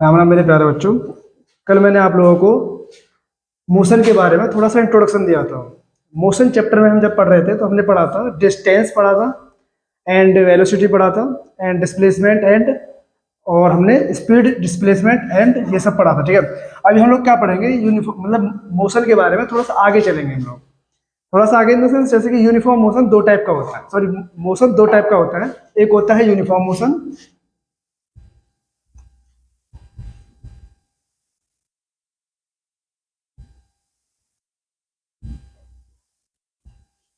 राम राम मेरे प्यारे बच्चों। कल मैंने आप लोगों को मोशन के बारे में थोड़ा सा इंट्रोडक्शन दिया था। मोशन चैप्टर में हम जब पढ़ रहे थे तो हमने पढ़ा था डिस्टेंस पढ़ा था एंड वेलोसिटी पढ़ा था एंड डिस्प्लेसमेंट एंड और हमने स्पीड डिस्प्लेसमेंट एंड ये सब पढ़ा था। ठीक है, अभी हम लोग क्या पढ़ेंगे, यूनिफॉर्म मतलब मोशन के बारे में थोड़ा सा आगे चलेंगे हम लोग। थोड़ा सा आगे इन द सेंस जैसे कि यूनिफॉर्म मोशन दो टाइप का होता है, सॉरी मोशन दो टाइप का होता है। एक होता है uniform motion,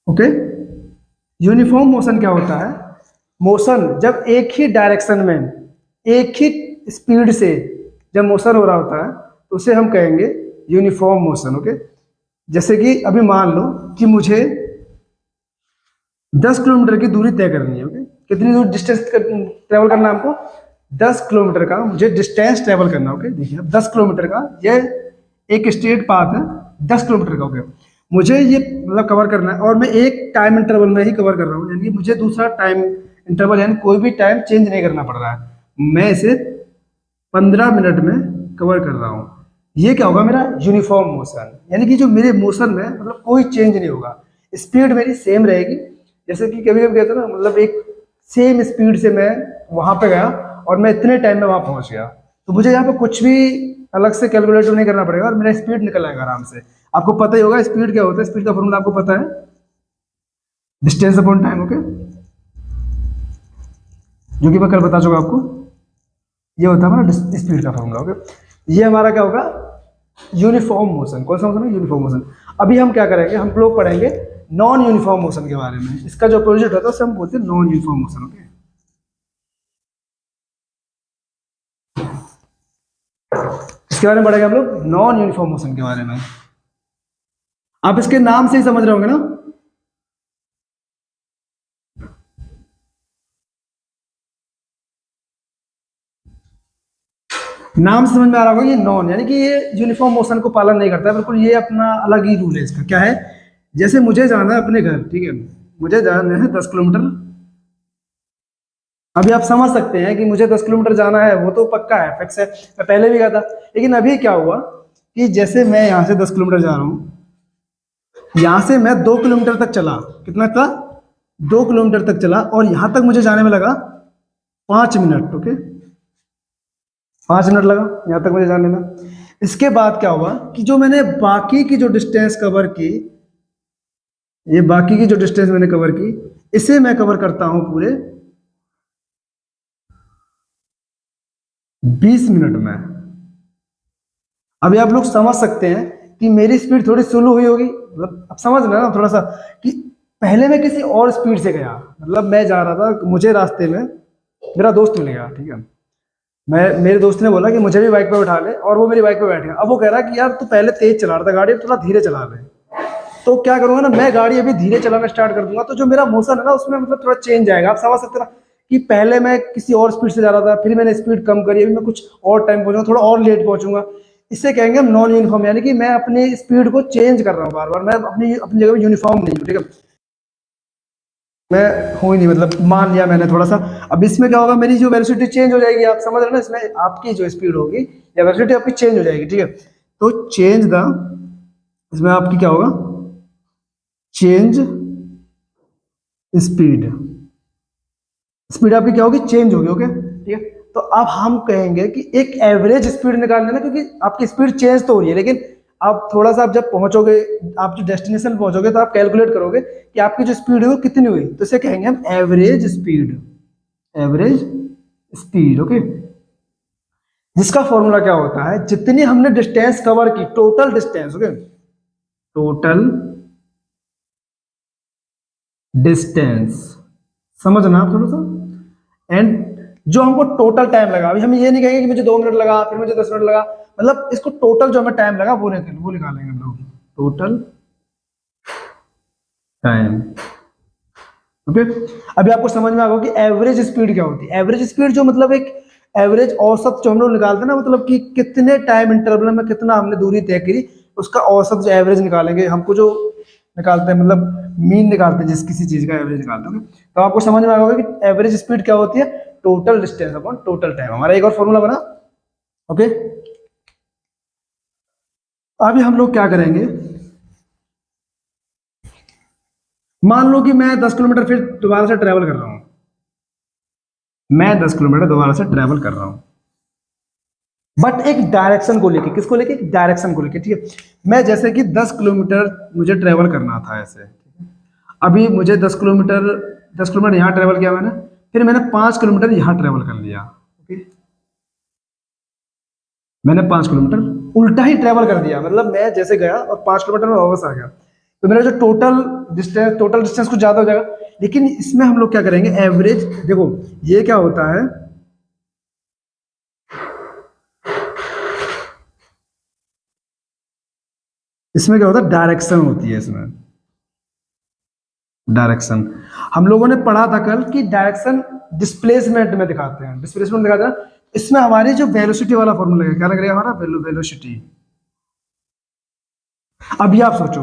okay. Uniform motion क्या होता है? मोशन जब एक ही डायरेक्शन में एक ही स्पीड से जब मोशन हो रहा होता है तो उसे हम कहेंगे यूनिफॉर्म मोशन। ओके, जैसे कि अभी मान लो कि मुझे 10 किलोमीटर की दूरी तय करनी है। ओके, कितनी दूर डिस्टेंस ट्रेवल करना है हमको? 10 किलोमीटर का मुझे डिस्टेंस ट्रेवल करना है। ओके, देखिए अब 10 किलोमीटर का ये एक स्ट्रेट पाथ है, 10 किलोमीटर का। ओके, मुझे ये मतलब कवर करना है और मैं एक टाइम इंटरवल में ही कवर कर रहा हूँ, यानी कि मुझे दूसरा टाइम इंटरवल यानी कोई भी टाइम चेंज नहीं करना पड़ रहा है। मैं इसे 15 मिनट में कवर कर रहा हूँ। ये क्या होगा? मेरा यूनिफॉर्म मोशन, यानी कि जो मेरे मोशन में मतलब कोई चेंज नहीं होगा, स्पीड मेरी सेम रहेगी। जैसे कि कभी कभी कहते हैं ना, मतलब एक सेम स्पीड से मैं वहां पे गया और मैं इतने टाइम में वहां पहुंच गया, तो मुझे यहाँ पे कुछ भी अलग से कैलकुलेटर नहीं करना पड़ेगा और मेरा स्पीड निकल आएगा आराम से। आपको पता ही होगा स्पीड क्या होता है, स्पीड का फॉर्मूला आपको पता है, डिस्टेंस अपॉन टाइम। ओके, जो कि मैं कल बता चुका आपको। ये होता है हमारा स्पीड का फॉर्मूला। ओके, ये हमारा क्या होगा? Uniform motion. कौन सा मोशन है? Uniform motion. अभी हम क्या करेंगे, हम लोग पढ़ेंगे नॉन यूनिफॉर्म मोशन के बारे में। इसका जो अपोजिट होता है उसे हम बोलते हैं नॉन यूनिफॉर्म मोशन। ओके, इसके बारे में पढ़ेंगे हम लोग नॉन यूनिफॉर्म मोशन के बारे में। आप इसके नाम से ही समझ रहे होंगे ना? नाम से समझ में आ रहा होगा, ये नॉन यानी कि ये यूनिफॉर्म मोशन को पालन नहीं करता है बिल्कुल, ये अपना अलग ही रूल है। इसका क्या है? जैसे मुझे जाना है अपने घर, ठीक है, मुझे जाना है 10 किलोमीटर। अभी आप समझ सकते हैं कि मुझे 10 किलोमीटर जाना है, वो तो पक्का है, फिक्स है, मैं पहले भी गया था। लेकिन अभी क्या हुआ कि जैसे मैं यहाँ से 10 किलोमीटर जा रहा हूँ, यहाँ से मैं 2 किलोमीटर तक चला। कितना था? 2 किलोमीटर तक चला और यहाँ तक मुझे जाने में लगा 5 मिनट। ओके, 5 मिनट लगा यहाँ तक मुझे जाने में। इसके बाद क्या हुआ कि जो मैंने बाकी की जो डिस्टेंस कवर की, ये बाकी की जो डिस्टेंस मैंने कवर की, इसे मैं कवर करता हूं पूरे 20 मिनट में। अभी आप लोग समझ सकते हैं कि मेरी स्पीड थोड़ी स्लो हुई होगी, मतलब अब समझ रहे ना थोड़ा सा कि पहले मैं किसी और स्पीड से गया, मतलब मैं जा रहा था, मुझे रास्ते में मेरा दोस्त मिल गया। ठीक है, मैं मेरे दोस्त ने बोला कि मुझे भी बाइक पे उठा ले और वो मेरी बाइक पे बैठ गया। अब वो कह रहा है कि यार तू पहले तेज चला रहा था गाड़ी, अब थोड़ा धीरे चला ले। तो क्या करूंगा ना, मैं गाड़ी अभी धीरे चलाना स्टार्ट कर दूंगा, तो जो मेरा मोशन है ना उसमें मतलब थोड़ा चेंज आएगा। आप समझ सकते हैं ना कि पहले मैं किसी और स्पीड से जा रहा था, फिर मैंने स्पीड कम करी, अभी मैं कुछ और टाइम पहुंचूंगा, थोड़ा और लेट पहुंचूंगा। इससे कहेंगे हम नॉन यूनिफॉर्म, यानी कि मैं अपनी स्पीड को चेंज कर रहा हूँ बार बार, मैं अपनी अपनी जगह यूनिफॉर्म नहीं हूँ। ठीक है, मैं हूँ ही नहीं, मतलब मान लिया मैंने थोड़ा सा। अब इसमें क्या होगा, मेरी जो वेलोसिटी चेंज हो जाएगी, आप समझ रहे हो ना, इसमें आपकी जो स्पीड होगी या वेलोसिटी आपकी चेंज हो जाएगी। ठीक है, तो चेंज द, इसमें आपकी क्या होगा? Change speed. स्पीड आपकी क्या होगी? चेंज होगी। ओके, ठीक है, तो अब हम कहेंगे कि एक एवरेज स्पीड निकाल लेना, क्योंकि आपकी स्पीड चेंज तो हो रही है, लेकिन आप थोड़ा सा, आप जब पहुंचोगे, आप जो डेस्टिनेशन पहुंचोगे तो आप कैलकुलेट करोगे कि आपकी जो स्पीड है वो कितनी हुई, तो इसे कहेंगे हम average speed. Average speed. Okay, जिसका फॉर्मूला क्या होता है, जितनी हमने डिस्टेंस कवर की, total distance. Okay, total distance, समझना आप थोड़ा सा। एंड जो हमको टोटल टाइम लगा, अभी हम ये नहीं कहेंगे कि मुझे 2 मिनट लगा फिर मुझे 10 मिनट लगा, मतलब इसको टोटल जो हमें टाइम लगा वो निकालेंगे हम लोग, टोटल टाइम। ओके, अभी आपको समझ में आ गया कि एवरेज स्पीड क्या होती है। एवरेज स्पीड जो मतलब एक एवरेज औसत जो हम लोग निकालते हैं ना, मतलब कि कितने टाइम इंटरवल में कितना हमने दूरी तय करी, उसका औसत जो एवरेज निकालेंगे, हमको जो निकालते हैं मतलब मीन निकालते हैं, जिस किसी चीज का एवरेज निकालते हैं। तो आपको समझ में आ गया कि एवरेज स्पीड क्या होती है, total distance upon total time. हमारा एक और फॉर्मूला बना, ओके, अभी हम लोग क्या करेंगे, मान लो कि मैं 10 किलोमीटर फिर दोबारा से ट्रेवल कर रहा हूं, मैं 10 किलोमीटर दोबारा से ट्रेवल कर रहा हूं, बट एक डायरेक्शन को लेके, किसको लेके, एक डायरेक्शन को लेके, ठीक है। मैं जैसे कि 10 किलोमीटर मुझे ट्रेवल करना था ऐसे, अभी मुझे 10 किलोमीटर यहाँ ट्रेवल किया मैंने, फिर मैंने 5 किलोमीटर यहाँ ट्रेवल कर लिया, ओके, मैंने 5 किलोमीटर उल्टा ही ट्रेवल कर दिया, मतलब मैं जैसे गया और 5 किलोमीटर में वापस आ गया, तो मेरा जो टोटल डिस्टेंस कुछ ज्यादा हो जाएगा। लेकिन इसमें हम लोग क्या करेंगे, एवरेज, देखो ये क्या होता है, इसमें क्या होता है, डायरेक्शन होती है इसमें, डायरेक्शन हम लोगों ने पढ़ा था कल कि डायरेक्शन डिस्प्लेसमेंट में दिखाते हैं, डिस्प्लेसमेंट दिखाते हैं। इसमें हमारी जो वेलोसिटी वाला फॉर्मूला है, क्या लग रहा है हमारा, वेलोसिटी। अभी आप सोचो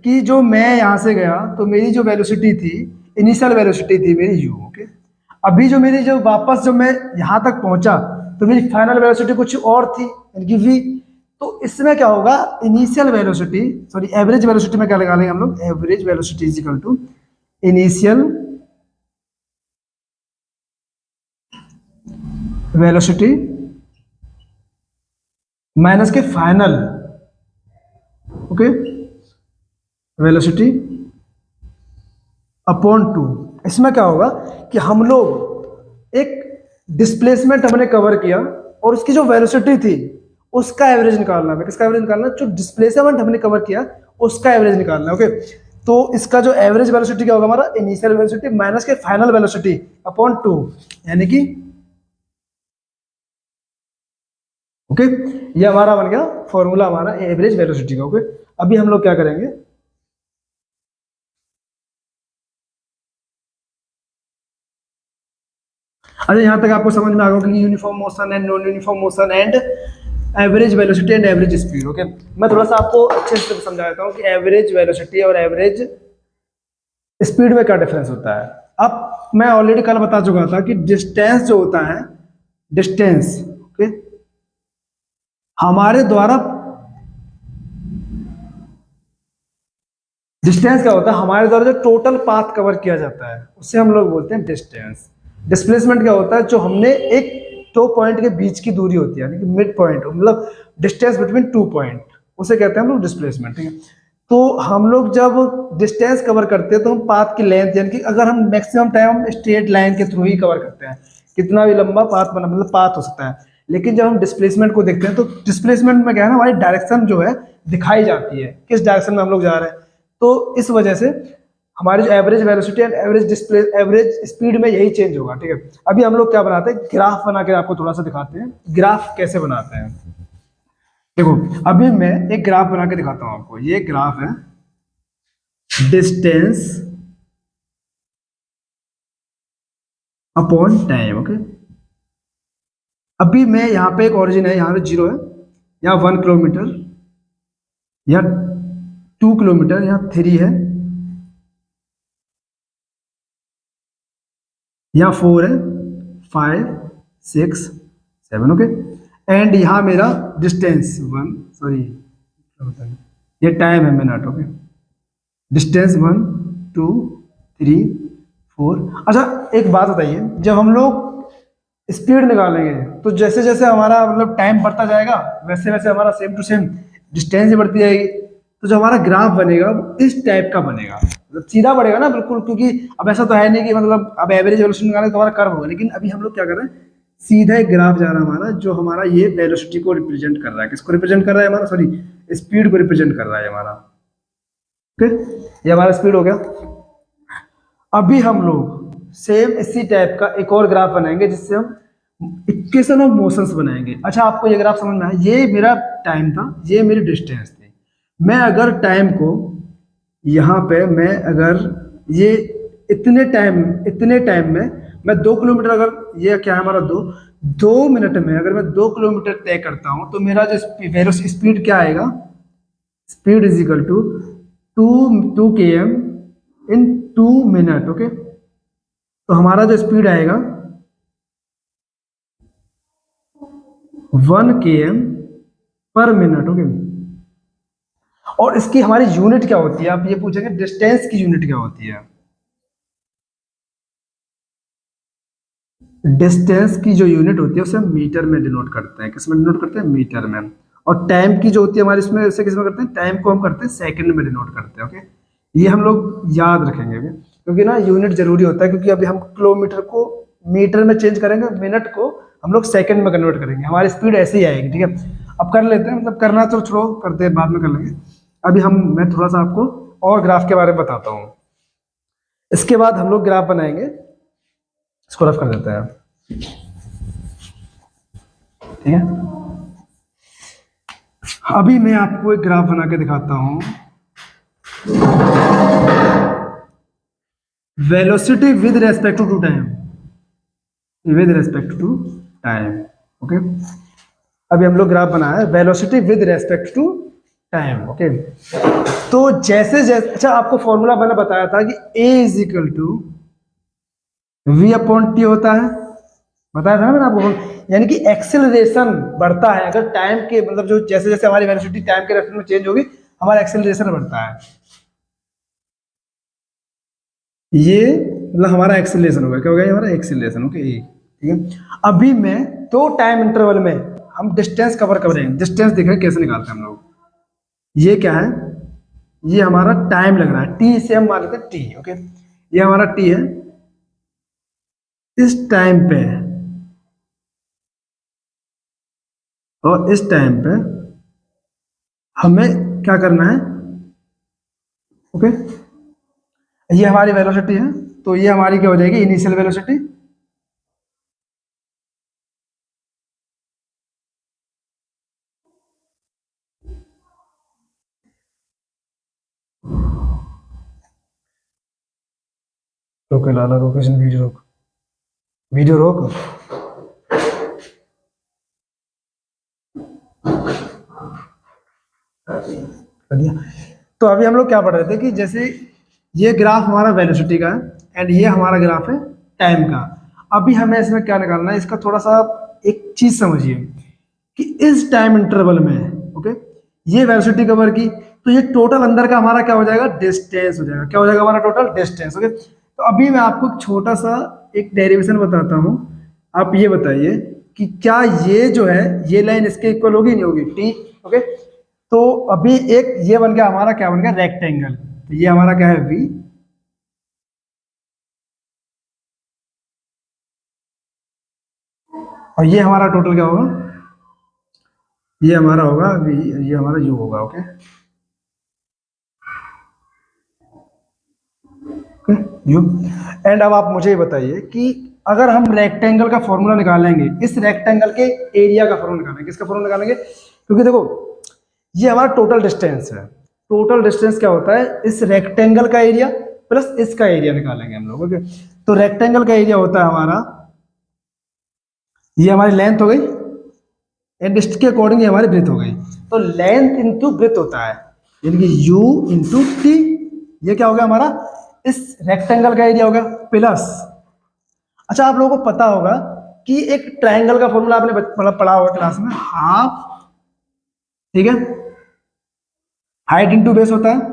कि जो मैं यहां से गया तो मेरी जो वेलोसिटी थी, इनिशियल वेलोसिटी थी मेरी यू, ओके, अभी जो मेरी जो वापस जब मैं यहां तक पहुंचा तो मेरी फाइनल वेलोसिटी कुछ और थी, यानी कि वी। तो इसमें क्या होगा, initial velocity, sorry average velocity में क्या लगा लेंगे हम लोग, average velocity is equal to initial velocity minus के final, okay, velocity upon two. इसमें क्या होगा कि हम लोग एक डिस्प्लेसमेंट हमने कवर किया और उसकी जो वेलोसिटी थी उसका एवरेज निकालना है, किसका एवरेज निकालना है, जो डिस्प्लेसमेंट हमने कवर किया उसका एवरेज निकालना है, ओके। तो इसका जो एवरेज वेलोसिटी क्या होगा हमारा, इनिशियल वेलोसिटी माइनस के फाइनल वेलोसिटी अपॉन टू, यानी कि ओके, ये हमारा बन गया फॉर्मूला हमारा एवरेज वेलोसिटी का, ओके। अभी हम लोग क्या करेंगे, अच्छा यहाँ तक आपको समझ में आ गया कि uniform motion and non uniform motion and average velocity and average speed, okay. मैं थोड़ा सा आपको अच्छे से समझा देता हूँ कि एवरेज वेलोसिटी और एवरेज स्पीड में क्या डिफरेंस होता है। अब मैं ऑलरेडी कल बता चुका था कि डिस्टेंस जो होता है, डिस्टेंस, ओके, हमारे द्वारा, डिस्टेंस क्या होता है, हमारे द्वारा जो टोटल पाथ कवर किया जाता है उसे हम लोग बोलते हैं डिस्टेंस। डिस्प्लेसमेंट क्या होता है, जो हमने एक दो पॉइंट के बीच की दूरी होती है, यानी कि मिड पॉइंट, मतलब डिस्टेंस बिटवीन टू पॉइंट, उसे कहते हैं हम लोग डिस्प्लेसमेंट, ठीक है। तो हम लोग जब डिस्टेंस कवर करते हैं तो हम पाथ की लेंथ, यानी कि अगर हम मैक्सिमम टाइम स्ट्रेट लाइन के थ्रू ही कवर करते हैं, कितना भी लंबा पाथ बना, मतलब पाथ हो सकता है। लेकिन जब हम डिस्प्लेसमेंट को देखते हैं तो डिस्प्लेसमेंट में क्या है ना, हमारी डायरेक्शन जो है दिखाई जाती है, किस डायरेक्शन में हम लोग जा रहे हैं। तो इस वजह से हमारी जो average velocity and average display average speed में यही चेंज होगा, ठीक है। अभी हम लोग क्या बनाते हैं, ग्राफ बना के आपको थोड़ा सा दिखाते हैं, ग्राफ कैसे बनाते हैं। देखो अभी मैं एक ग्राफ बना के दिखाता हूं आपको, ये ग्राफ है डिस्टेंस अपॉन टाइम, ओके। अभी मैं यहाँ पे एक ओरिजिन है, यहाँ पे 0 है, यहाँ 1 किलोमीटर, यहाँ 2 किलोमीटर, यहाँ 3 है, यहाँ 4 है, 5 6 7, ओके। एंड यहाँ मेरा डिस्टेंस 1, सॉरी ये टाइम है मिनट, ओके। डिस्टेंस 1 2 3 4। अच्छा एक बात बताइए, जब हम लोग स्पीड निकालेंगे तो जैसे जैसे हमारा मतलब टाइम बढ़ता जाएगा वैसे वैसे हमारा सेम टू सेम डिस्टेंस भी बढ़ती जाएगी। तो जो हमारा ग्राफ बनेगा वो इस टाइप का बनेगा, मतलब सीधा बढ़ेगा ना बिल्कुल, क्योंकि अब ऐसा तो है नहीं कि मतलब अब एवरेज वेलोसिटी निकालें तो हमारा कर्व होगा, लेकिन अभी हम लोग क्या कर रहे हैं, सीधा एक ग्राफ जा रहा है हमारा, जो हमारा ये वेलोसिटी को रिप्रेजेंट कर रहा है, किसको रिप्रेजेंट कर रहा है हमारा, सॉरी स्पीड को रिप्रेजेंट कर रहा है हमारा, ओके। ये हमारा स्पीड हो गया। अभी हम लोग सेम इसी टाइप का एक और ग्राफ बनाएंगे जिससे हम इक्वेशन ऑफ मोशंस बनाएंगे। अच्छा आपको ये ग्राफ समझ में आया, ये मेरा टाइम था, ये मेरी डिस्टेंस थी। मैं अगर टाइम को यहाँ पे मैं अगर ये इतने टाइम में मैं 2 किलोमीटर, अगर ये क्या है हमारा 2 मिनट में अगर मैं 2 किलोमीटर तय करता हूँ तो मेरा जो स्पीड क्या आएगा, speed is equal to 2 km in 2 minute, okay. तो हमारा जो स्पीड आएगा 1 km/min, ओके। और इसकी हमारी यूनिट क्या होती है, आप ये पूछेंगे डिस्टेंस की यूनिट क्या होती है। डिस्टेंस की जो यूनिट होती है उसे हम मीटर में डिनोट करते हैं। किस में डिनोट करते हैं, मीटर में। और टाइम की जो होती है हमारी, इसमें उसे किस में करते हैं, टाइम को हम करते हैं सेकंड में डिनोट करते हैं, ओके। ये हम लोग याद रखेंगे अभी, क्योंकि ना यूनिट जरूरी होता है, क्योंकि अभी हम किलोमीटर को मीटर में चेंज करेंगे, मिनट को हम लोग सेकंड में कन्वर्ट करेंगे, हमारी स्पीड ऐसे ही आएगी, ठीक है। अब कर लेते हैं, मतलब करना तो छोड़ो, करते हैं बाद में कर लेंगे। अभी मैं थोड़ा सा आपको और ग्राफ के बारे में बताता हूँ। इसके बाद हम लोग ग्राफ बनाएंगे, इसको रफ कर देते हैं, ठीक है। अभी मैं आपको एक ग्राफ बना के दिखाता हूं। Velocity with respect to time, with respect to time, okay. अभी हम लोग ग्राफ बनाया है velocity with respect to time, okay. तो जैसे जैसे, अच्छा आपको फॉर्मूला मैंने बताया था कि A is equal to V/T होता है, बताया था ना मैंने आपको। यानी कि एक्सेलरेशन बढ़ता है अगर टाइम के, मतलब जो जैसे जैसे हमारी वेलोसिटी टाइम के रेस्पेक्ट में चेंज होगी, हमारा एक्सेलरेशन बढ़ता है। ये मतलब हमारा एक्सेलरेशन होगा, क्या होगा, ये हमारा एक्सेलरेशन, ओके, ठीक है। अभी मैं दो टाइम इंटरवल में हम डिस्टेंस कवर करेंगे। डिस्टेंस देख रहे हैं कैसे निकालते हैं हम लोग। ये क्या है, ये हमारा टाइम लग रहा है, टी से हम मान लेते हैं टी, ओके। ये हमारा टी है, इस टाइम पे और इस टाइम पे हमें क्या करना है, ओके। ये हमारी वेलोसिटी है, तो ये हमारी क्या हो जाएगी, इनिशियल वेलोसिटी। रोक लाला, रोक, वीडियो रोक, वीडियो रोक। कर दिया। तो अभी हम लोग क्या पढ़ रहे थे कि जैसे ये ग्राफ हमारा वेलोसिटी का है एंड ये हमारा ग्राफ है टाइम का। अभी हमें इसमें क्या निकालना है, इसका थोड़ा सा एक चीज समझिए कि इस टाइम इंटरवल में, ओके, ये वेलोसिटी कवर की, तो ये टोटल अंदर का हमारा क्या हो जाएगा, डिस्टेंस हो जाएगा। क्या हो जाएगा हमारा टोटल डिस्टेंस, ओके। तो अभी मैं आपको एक छोटा सा एक डेरिवेशन बताता हूँ। आप ये बताइए कि क्या ये जो है, ये लाइन इसके इक्वल होगी, नहीं होगी, टी, ओके। तो अभी एक ये बन गया हमारा, क्या बन गया, रेक्टेंगल। तो ये हमारा क्या है, वी, और ये हमारा टोटल क्या होगा, ये हमारा होगा वी, ये हमारा यू होगा, ओके, ओके, यू। एंड अब आप मुझे ये बताइए कि अगर हम रेक्टेंगल का फॉर्मूला निकालेंगे, इस रेक्टेंगल के एरिया का फॉर्मूला निकालेंगे, किसका फॉर्मूला निकालेंगे, क्योंकि देखो ये हमारा टोटल डिस्टेंस है। टोटल डिस्टेंस क्या होता है, इस रेक्टेंगल का एरिया प्लस इसका एरिया निकालेंगे हम लोग, ओके। तो रेक्टेंगल का एरिया होता है हमारा, ये हमारी लेंथ हो गई एंड इसके अकॉर्डिंग ये हमारी ब्रेथ हो गई। तो लेंथ इंटू ब्रेथ होता है, यानी कि यू इंटू टी। ये क्या हो गया हमारा, इस रेक्टेंगल का एरिया हो गया प्लस, अच्छा आप लोगों को पता होगा कि एक ट्रायंगल का फॉर्मूला आपने मतलब पढ़ा होगा क्लास में, हाफ, ठीक है, हाइट इंटू बेस होता है।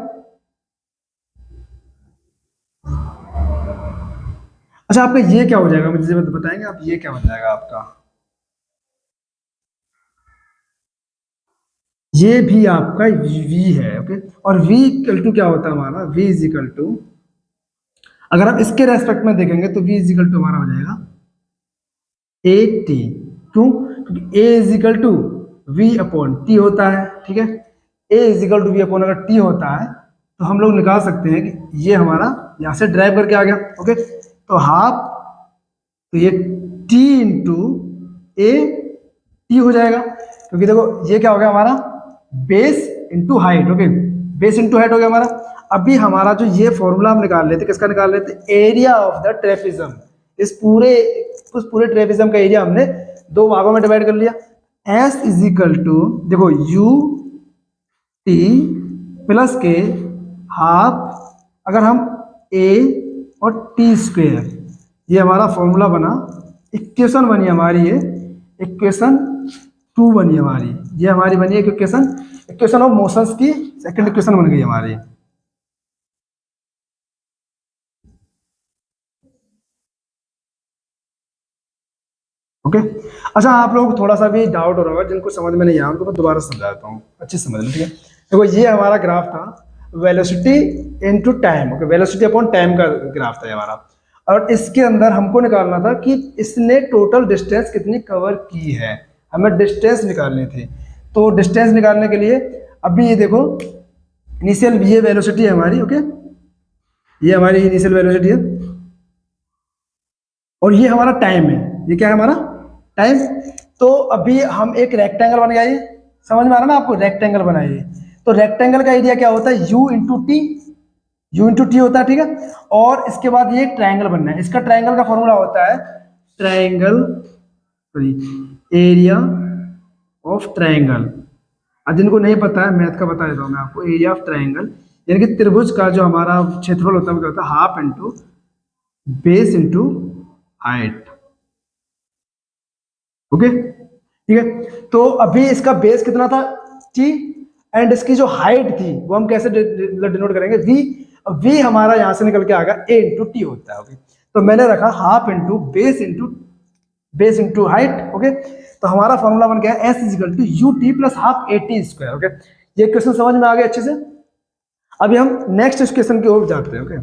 अच्छा आपका ये क्या हो जाएगा, मुझे बताएंगे आप, ये क्या बन जाएगा आपका, ये भी आपका v है, ओके। और v इक्वल टू क्या होता है हमारा, v इज इक्वल टू, अगर हम इसके रेस्पेक्ट में देखेंगे तो v इज इक्वल टू हमारा हो जाएगा ए टी। क्यों, क्योंकि a is equal to v upon t होता है, ठीक है। a is equal to v upon अगर t होता है तो हम लोग निकाल सकते हैं कि ये हमारा यहाँ से ड्राइव करके आ गया, ओके। तो हाफ, तो ये t इंटू ए टी हो जाएगा, क्योंकि देखो ये क्या हो गया हमारा, base into height, okay, base into height हो गया हमारा। अभी हमारा जो ये फॉर्मूला हम निकाल लेते, किसका निकाल लेते, एरिया ऑफ द ट्रेपिज्म। इस पूरे, उस पूरे ट्रेपिज्म का एरिया हमने दो भागों में डिवाइड कर लिया। एस इज इक्वल टू, देखो यू टी प्लस के हाफ, अगर हम ए और टी स्क्वेयर, ये हमारा फॉर्मूला बना, इक्वेशन बनी हमारी ये, इक्वेशन टू बनी हमारी, ये हमारी बनी है इक्वेशन, इक्वेशन ऑफ मोशंस की सेकंड इक्वेशन बन गई हमारी। ओके। अच्छा, आप लोग थोड़ा सा भी डाउट हो रहा होगा, जिनको समझ में नहीं आया उनको मैं दोबारा समझाता हूँ, अच्छे से समझ लो, ठीक है। देखो ये हमारा ग्राफ था velocity into time, okay, velocity upon time का ग्राफ था ये हमारा, और इसके अंदर हमको निकालना था कि इसने टोटल डिस्टेंस कितनी कवर की है, हमें डिस्टेंस निकालनी थी। तो डिस्टेंस निकालने के लिए अभी ये देखो, इनिशियल ये वेलोसिटी है हमारी, ओके, ये हमारी इनिशियल वेलोसिटी है, और ये हमारा टाइम है, ये क्या है हमारा टाइम। तो अभी हम एक रेक्टेंगल बन गया, ये समझ में आ रहा ना आपको, रेक्टेंगल बनाइए। तो रेक्टेंगल का एरिया क्या होता है, you into T, you into T होता है, ठीक है। और इसके बाद ये ट्रायंगल बनना है, इसका ट्रायंगल का फॉर्मूला होता है ट्रायंगल एरिया ऑफ ट्रायंगल। अब जिनको नहीं पता है मैथ का बता देता हूँ मैं आपको, एरिया ऑफ ट्रायंगल यानी कि त्रिभुज का जो हमारा क्षेत्रफल होता है वो क्या होता है, half into base into height. Okay, ठीक है। तो अभी इसका बेस कितना था टी, एंड इसकी जो हाइट थी वो हम कैसे डिनोट करेंगे, वी। वी हमारा यहां से निकल के आएगा ए इंटू टी होता है, ओके। तो मैंने रखा half into base into height, okay. तो हमारा फॉर्मूला बन गया s is equal to u t plus half a t square, okay. ये क्वेश्चन समझ में आ गया अच्छे से। अभी हम नेक्स्ट क्वेश्चन की ओर जाते हैं, ओके।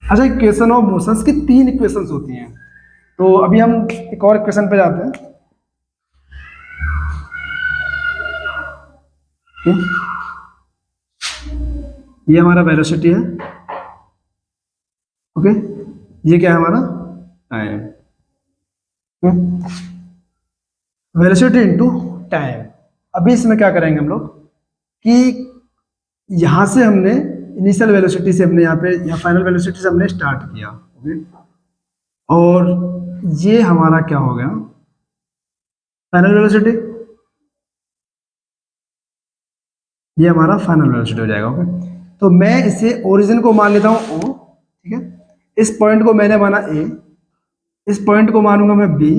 अच्छा, इक्वेशन ऑफ मोशंस की तीन इक्वेशंस होती हैं, तो अभी हम एक और इक्वेशन पे जाते हैं। ये हमारा वेलोसिटी है, ओके, ये क्या है हमारा टाइम, वेलोसिटी इनटू टाइम। अभी इसमें क्या करेंगे हम लोग कि यहां से हमने इनिशियल वेलोसिटी से हमने यहाँ फाइनल वेलोसिटी से हमने स्टार्ट किया, ओके, और ये हमारा क्या हो गया फाइनल वेलोसिटी, ये हमारा फाइनल वेलोसिटी हो जाएगा, ओके। तो मैं इसे ओरिजिन को मान लेता हूँ ओ, ठीक है, इस पॉइंट को मैंने माना ए, इस पॉइंट को मानूंगा मैं बी,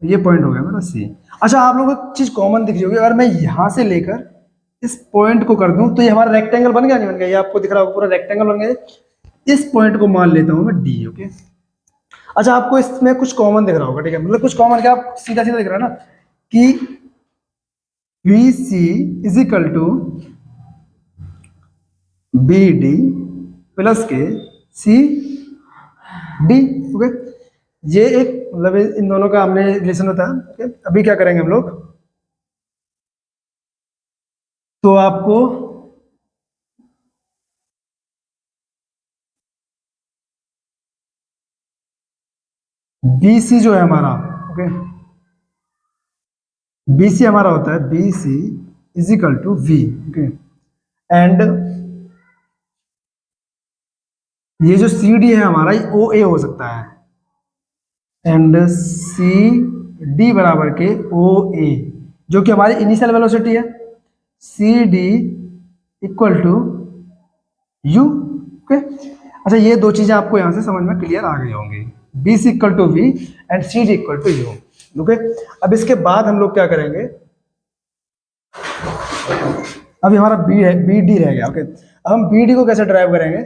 ये पॉइंट हो गया मेरा सी। अच्छा, आप लोगों को चीज कॉमन दिख रही होगी, अगर मैं यहां से लेकर इस पॉइंट को कर दूं तो ये हमारा रेक्टेंगल बन गया, नहीं बन गया, ये आपको दिख रहा होगा पूरा रेक्टेंगल बन गया। इस पॉइंट को मान लेता हूं मैं डी, ओके। अच्छा, आपको इसमें कुछ कॉमन दिख रहा होगा, ठीक है, मतलब कुछ कॉमन क्या, आप सीधा सीधा दिख रहा है ना कि v c is equal to b d plus के सी डी, ओके। ये एक मतलब इन दोनों का हमने रिलेशन होता है, ओके। अभी क्या करेंगे हम लोग, तो आपको बी सी जो है हमारा, ओके, बी सी हमारा होता है b c is equal to v, okay, and ये जो सी डी है हमारा ओ ए हो सकता है, एंड सी डी बराबर के ओ ए, जो कि हमारी इनिशियल वेलोसिटी है, c d equal to u, okay. अच्छा, ये दो चीजें आपको यहां से समझ में क्लियर आ गई होंगी, b c equal to v and c d equal to u, okay. अब इसके बाद हम लोग क्या करेंगे, अभी हमारा बी है, बी डी रह गया, ओके। अब हम बी डी को कैसे ड्राइव करेंगे,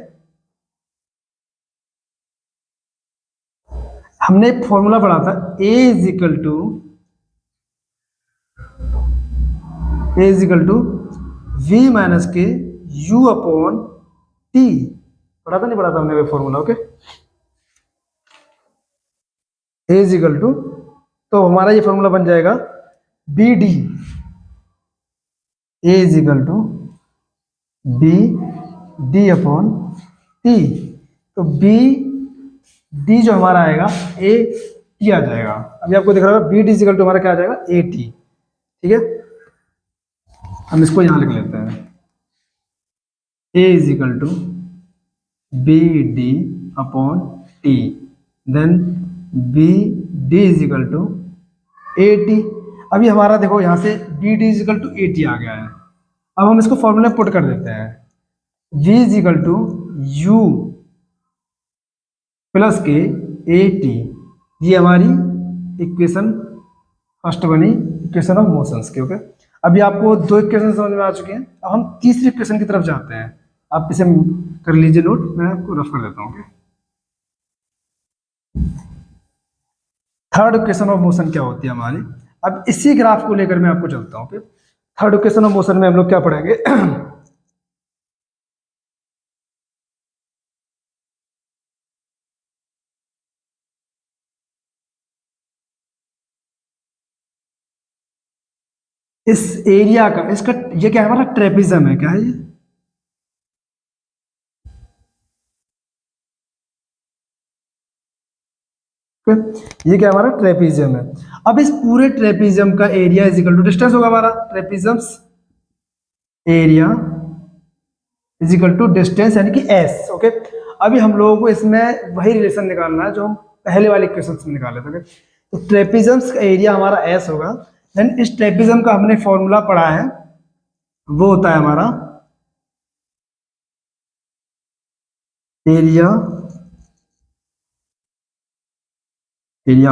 हमने एक फॉर्मूला पढ़ा था a is equal to v minus के यू अपॉन टी, पढ़ा था नहीं पढ़ा था हमने वो formula, okay. A is equal to, तो हमारा ये फॉर्मूला बन जाएगा b d, a is equal to b d upon t. तो बी डी जो हमारा आएगा ए टी आ जाएगा, अभी आपको दिख रहा है बी डी इक्वल टू हमारा क्या आ जाएगा ए टी, ठीक है। हम इसको यहां लिख लेते हैं, a is equal to b d upon t, then b d is equal to a t. अभी हमारा देखो यहां से b d is equal to a t आ गया है, अब हम इसको फॉर्मूले पुट कर देते हैं, v is equal to u plus के ए टी, ये हमारी इक्वेशन फर्स्ट बनी इक्वेशन ऑफ मोशंस की। ओके, अभी आपको दो इक्वेशन समझ में आ चुके हैं। अब हम तीसरी इक्वेशन की तरफ जाते हैं। आप इसे कर लीजिए नोट, मैं आपको रफ कर देता हूँ। थर्ड इक्वेशन ऑफ मोशन क्या होती है हमारी, अब इसी ग्राफ को लेकर मैं आपको चलता हूँ। थर्ड इक्वेशन ऑफ मोशन में हम लोग क्या पढ़ेंगे इस एरिया का, इसका ये क्या है हमारा ट्रेपिज्म है, क्या है ये? ये क्या हमारा ट्रेपिज्म है। अब इस पूरे ट्रेपिज्म का area is equal to distance होगा हमारा, trapezium's area is equal to distance यानी कि एस। ओके, अभी हम लोगों को इसमें वही रिलेशन निकालना है जो हम पहले वाले इक्वेशन में निकाले थे। तो ट्रेपिज्म्स का एरिया हमारा एस होगा। देन इस ट्रेपिज्म का हमने फॉर्मूला पढ़ा है, वो होता है हमारा area of area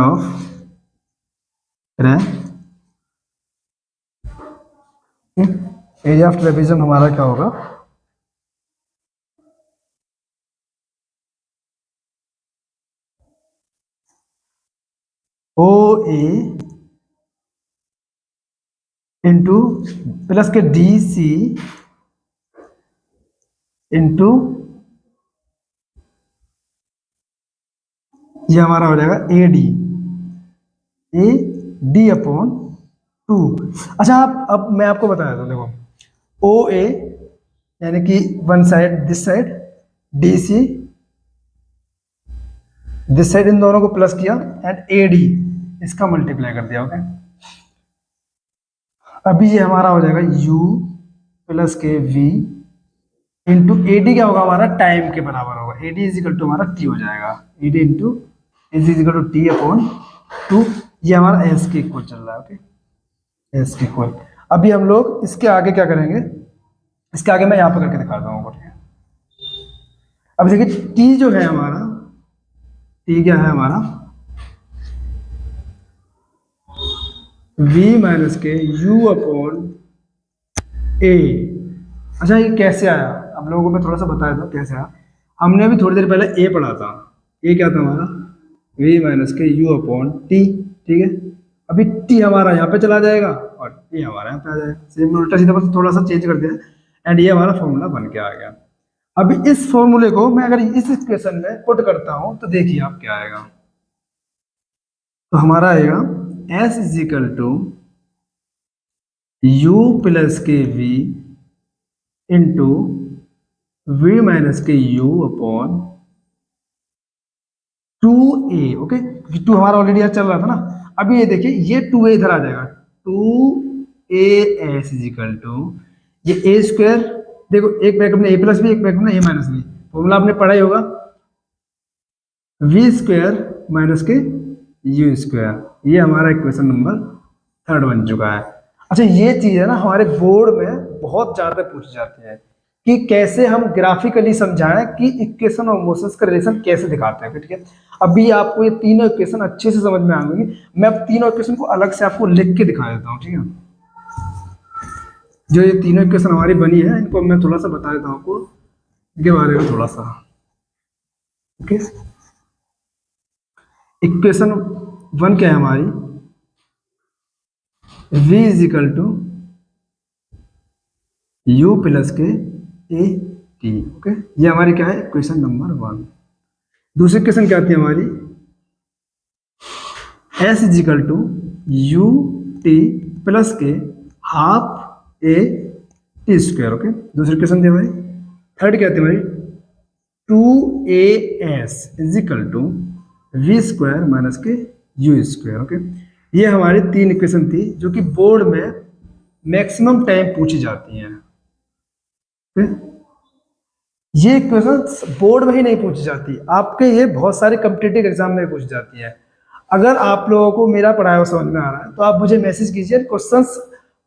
of trapezium हमारा क्या होगा, ओ ए इंटू प्लस के डी सी इंटू ये हमारा हो जाएगा ए डी अपॉन 2। अच्छा, आप अब मैं आपको बता देता हूँ, देखो ओ ए यानी कि one side this side, d c this side, इन दोनों को प्लस किया एंड ए डी इसका मल्टीप्लाई कर दिया। ओके, अभी ये हमारा हो जाएगा u प्लस के वी इंटू ए डी क्या होगा हमारा टाइम के बराबर होगा, a d is equal to हमारा टी हो जाएगा, a d into is equal to t upon 2। ये हमारा एस के इक्वल चल रहा है। ओके, एस के इक्वल। अभी हम लोग इसके आगे क्या करेंगे, इसके आगे मैं यहाँ पर करके दिखाता हूँ। अब देखिए टी जो है हमारा, टी क्या है हमारा v माइनस के u अपॉन ए। अच्छा, ये कैसे आया, आप लोगों को मैं थोड़ा सा बताया था कैसे आया। हमने अभी थोड़ी देर पहले ए पढ़ा था, ये क्या था हमारा v माइनस के u अपॉन टी, ठीक है। अभी टी हमारा यहाँ पे चला जाएगा और ये हमारा यहाँ पे आ जाएगा, सेम उल्टा सीधा, बस थोड़ा सा चेंज कर दिया एंड ये हमारा फॉर्मूला बन के आ गया। अभी इस फॉर्मूले को मैं अगर इस इक्वेशन में पुट करता हूँ तो देखिए आप क्या आएगा, तो हमारा आएगा S is equal to u plus के वी इंटू वी माइनस के यू अपॉन 2a। ओके, टू हमारा ऑलरेडी यहाँ चल रहा था ना। अभी ये देखिए ये 2a इधर आ जाएगा, 2as इज इक्वल टू ये a स्क्वायर, देखो एक ब्रैकेट में a प्लस बी, एक ब्रैकेट में a माइनस बी, फॉर्मूला आपने पढ़ा ही होगा, v स्क्वायर माइनस के u स्क्वायर। ये हमारा इक्वेशन नंबर 3 बन चुका है। अच्छा, ये चीज है ना हमारे बोर्ड में बहुत ज्यादा पूछी जाती है कि कैसे हम ग्राफिकली समझाएं कि इक्वेशन और मोशंस का रिलेशन कैसे दिखाते हैं। ठीक है, अभी आपको ये तीनों इक्वेशन अच्छे से समझ में आएंगे। मैं अब तीनों इक्वेशन को अलग से आपको लिख के दिखा देता हूँ। ठीक है, जो ये तीनों इक्वेशन हमारी बनी है इनको मैं थोड़ा सा बता देता हूँ आपको इनके बारे में थोड़ा सा। ओके, इक्वेशन 1 क्या है हमारी, v is equal to u plus के ए टी। ओके, ये हमारी क्या है इक्वेशन नंबर 1। दूसरी इक्वेशन क्या आती है हमारी, s is equal to u t plus के half a t square. Okay, दूसरी इक्वेशन थी हमारी। थर्ड क्या आती है हमारी, 2as is equal to v square minus के यू स्क्वायर। ओके, ये हमारी 3 इक्वेशन थी जो कि बोर्ड में मैक्सिमम टाइम पूछी जाती हैं। ये इक्वेशन बोर्ड में ही नहीं पूछी जाती, आपके ये बहुत सारे कॉम्पिटिटिव एग्जाम में पूछी जाती है। अगर आप लोगों को मेरा पढ़ाया हुआ समझ में आ रहा है तो आप मुझे मैसेज कीजिए, क्वेश्चंस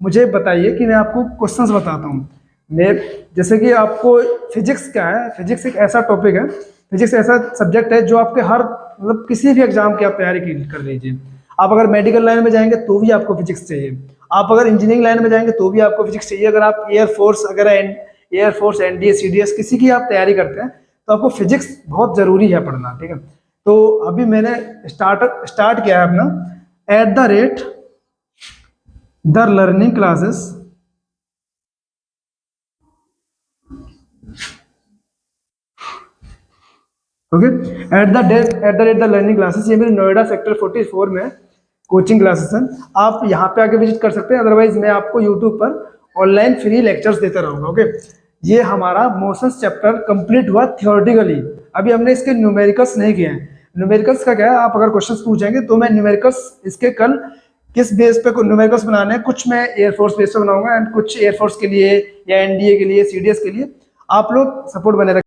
मुझे बताइए कि मैं आपको क्वेश्चंस बताता हूँ। मैं जैसे कि आपको फिजिक्स क्या है, फिजिक्स एक ऐसा टॉपिक है, फिजिक्स ऐसा सब्जेक्ट है जो आपके हर मतलब किसी भी एग्जाम की आप तैयारी कर लीजिए। आप अगर मेडिकल लाइन में जाएंगे तो भी आपको फिजिक्स चाहिए, आप अगर इंजीनियरिंग लाइन में जाएंगे तो भी आपको फिजिक्स चाहिए, अगर आप एयरफोर्स वगैरह एयरफोर्स एनडीए सीडीएस किसी की आप तैयारी करते हैं तो आपको फिजिक्स बहुत जरूरी है पढ़ना, ठीक है। तो अभी मैंने स्टार्ट किया है अपना at the rate the learning classes okay, at the rate the learning classes, ये मेरे नोएडा सेक्टर 44 में कोचिंग क्लासेस हैं। आप यहाँ पे आके विजिट कर सकते हैं, अदरवाइज मैं आपको यूट्यूब पर ऑनलाइन फ्री लेक्चर्स देता रहूँगा। ओके, ये हमारा मोशंस चैप्टर कंप्लीट हुआ थियोरेटिकली। अभी हमने इसके न्यूमेरिकल्स नहीं किए हैं। न्यूमेरिकल्स का क्या है, आप अगर क्वेश्चंस पूछेंगे तो मैं न्यूमेरिकल्स इसके कल किस बेस पे न्यूमेरिकल्स बनाने हैं, कुछ मैं एयरफोर्स बेस पे बनाऊंगा एंड कुछ एयरफोर्स के लिए या एनडीए के लिए सीडीएस के लिए। आप लोग सपोर्ट बने रखें।